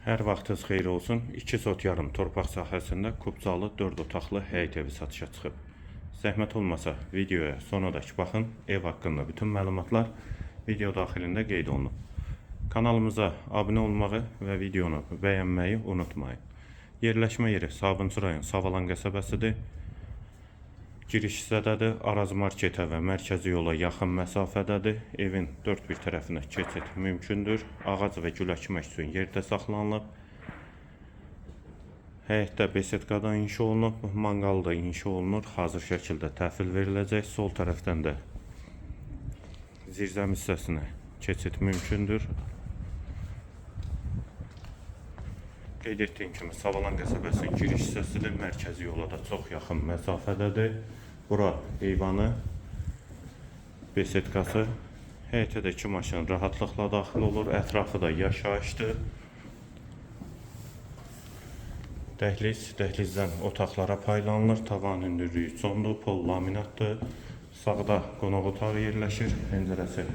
Hər vaxtınız xeyir olsun. 2 sot yarım torpaq sahəsində kubcalı 4 otaqlı həyət evi satışa çıxıb. Zəhmət olmasa videoya sonadakı baxın. Ev haqqında bütün məlumatlar video daxilində qeyd olunub. Kanalımıza abunə olmağı və videonu bəyənməyi unutmayın. Yerləşmə yeri Sabunçu rayon Savalan qəsəbəsidir. Giriş hissədədir. Araz marketə və mərkəzi yola yaxın məsafədədir. Evin dörd bir tərəfinə keçid mümkündür. Ağac və gül əkmək üçün yerdə saxlanılıb. Həyətdə besedqada inşa olunub. Manqal da inşa olunur. Hazır şəkildə təhvil veriləcək. Sol tərəfdən də zirzəm hissəsinə keçid mümkündür. Qeyd etdiyim kimi Savalan qəsəbəsinin giriş hissəsidir. Mərkəzi yola da çox yaxın məsafədədir. Bura eyvanı, besedqası, həyətə də 2 maşın rahatlıqla daxil olur. Ətrafı da yaşayışdır. Dəhlizdən otaqlara paylanılır. Tavan hündürlüyü sondur, pol laminatdır. Sağda qonaq otağı yerləşir. Pəncərəsi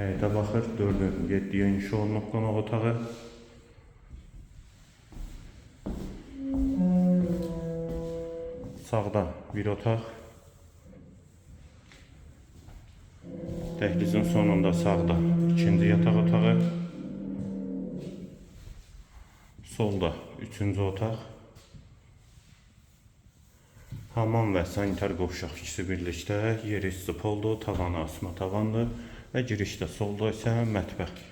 həyətə baxır. 4-ün 7-yə inşa olunub qonaq otağı. Sağda bir otaq. Dəhlizin sonunda sağda ikinci yataq otağı. Solda üçüncü otaq. Hamam və sanitar qovşaq ikisi birlikdə. Yeri stipoldur, tavanı asma tavandır və girişdə solda isə mətbəx.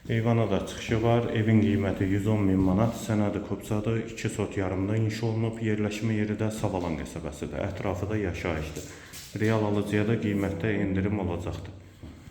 Eyvana da çıxışı var. Evin qiyməti 110.000 manat. Sənədi kubcadır. 2 sot yarımda inşa olunub. Yerləşmə yeri də Savalan qəsəbəsidir. Ətrafı da yaşayışdır. Real alıcıya da qiymətdə endirim olacaqdır.